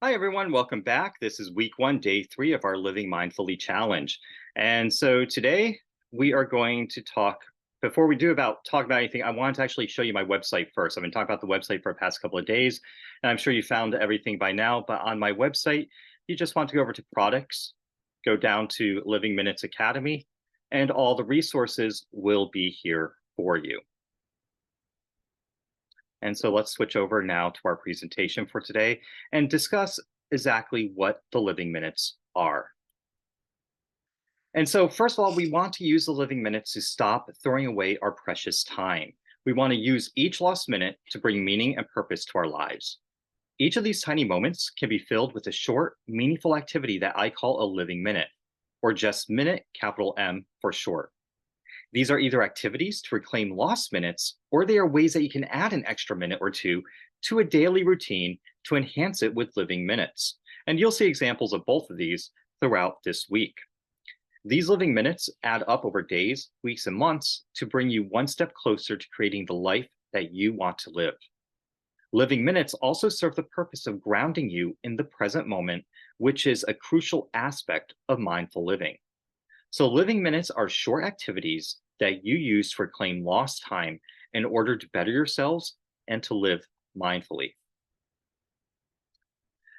Hi, everyone. Welcome back. This is week one, day three of our Living Mindfully challenge. And so today we are going to talk. Before we talk about anything, I wanted to actually show you my website first. I've been talking about the website for the past couple of days, and I'm sure you found everything by now. But on my website, you just want to go over to products, go down to Living Minutes Academy, and all the resources will be here for you. And so let's switch over now to our presentation for today and discuss exactly what the living minutes are. And so first of all, we want to use the living minutes to stop throwing away our precious time. We want to use each lost minute to bring meaning and purpose to our lives. Each of these tiny moments can be filled with a short, meaningful activity that I call a living minute, or just minute, capital M for short. These are either activities to reclaim lost minutes, or they are ways that you can add an extra minute or two to a daily routine to enhance it with living minutes. And you'll see examples of both of these throughout this week. These living minutes add up over days, weeks, and months to bring you one step closer to creating the life that you want to live. Living minutes also serve the purpose of grounding you in the present moment, which is a crucial aspect of mindful living. So, living minutes are short activities that you use to reclaim lost time in order to better yourselves and to live mindfully.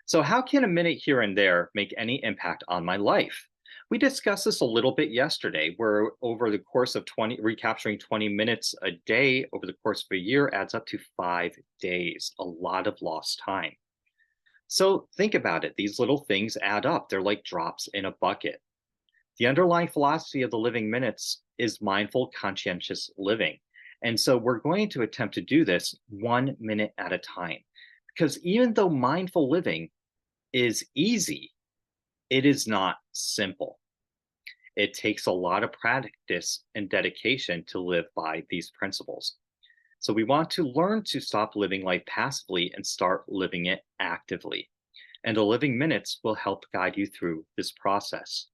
So, how can a minute here and there make any impact on my life? We discussed this a little bit yesterday, where over the course of recapturing 20 minutes a day over the course of a year adds up to 5 days, a lot of lost time. So, think about it. These little things add up, they're like drops in a bucket. The underlying philosophy of the living minutes is mindful, conscientious living. And so we're going to attempt to do this 1 minute at a time. Because even though mindful living is easy, it is not simple. It takes a lot of practice and dedication to live by these principles. So we want to learn to stop living life passively and start living it actively. And the living minutes will help guide you through this process.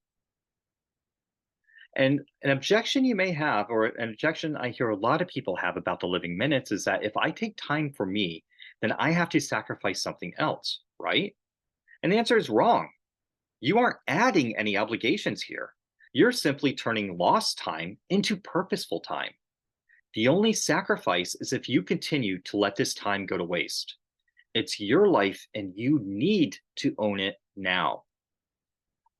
And an objection you may have, or an objection I hear a lot of people have about the living minutes, is that if I take time for me, then I have to sacrifice something else, right? And the answer is wrong. You aren't adding any obligations here. You're simply turning lost time into purposeful time. The only sacrifice is if you continue to let this time go to waste. It's your life and you need to own it now.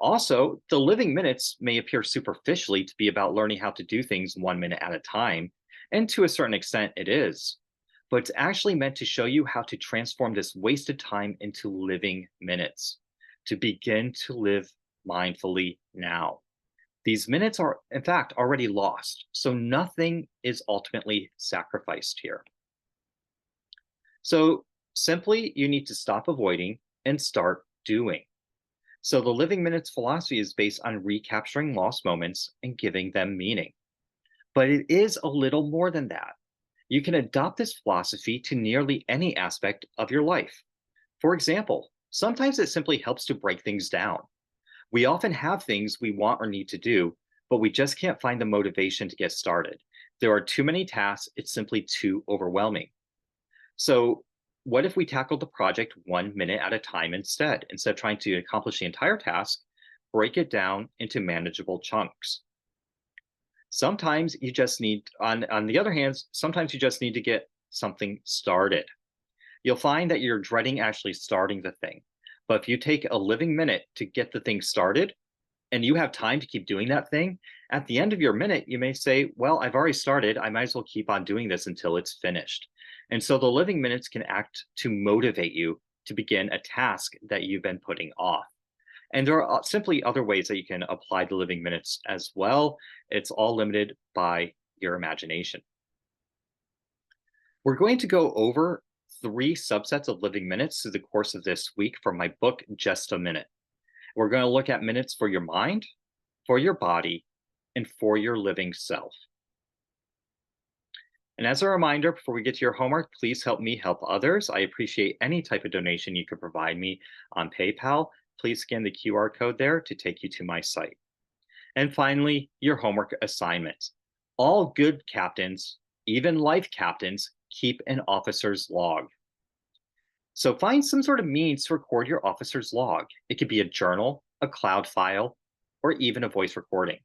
Also, the living minutes may appear superficially to be about learning how to do things 1 minute at a time, and to a certain extent it is. But it's actually meant to show you how to transform this wasted time into living minutes, to begin to live mindfully now. These minutes are, in fact, already lost, so nothing is ultimately sacrificed here. So simply, you need to stop avoiding and start doing. So the living minutes philosophy is based on recapturing lost moments and giving them meaning. But it is a little more than that. You can adopt this philosophy to nearly any aspect of your life. For example, sometimes it simply helps to break things down. We often have things we want or need to do, but we just can't find the motivation to get started. There are too many tasks, it's simply too overwhelming. So what if we tackled the project 1 minute at a time instead? Instead of trying to accomplish the entire task, break it down into manageable chunks. Sometimes you just need, on the other hand, sometimes you just need to get something started. You'll find that you're dreading actually starting the thing. But if you take a living minute to get the thing started, and you have time to keep doing that thing, at the end of your minute, you may say, well, I've already started. I might as well keep on doing this until it's finished. And so the living minutes can act to motivate you to begin a task that you've been putting off. And there are simply other ways that you can apply the living minutes as well. It's all limited by your imagination. We're going to go over 3 subsets of living minutes through the course of this week from my book, Just a Minute. We're going to look at minutes for your mind, for your body, and for your living self. And as a reminder, before we get to your homework, please help me help others. I appreciate any type of donation you could provide me on PayPal. Please scan the QR code there to take you to my site. And finally, your homework assignment. All good captains, even life captains, keep an officer's log. So find some sort of means to record your officer's log. It could be a journal, a cloud file, or even a voice recording.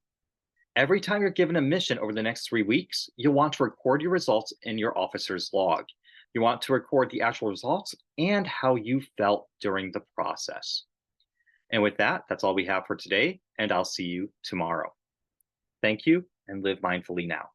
Every time you're given a mission over the next 3 weeks, you'll want to record your results in your officer's log. You want to record the actual results and how you felt during the process. And with that, that's all we have for today, and I'll see you tomorrow. Thank you, and live mindfully now.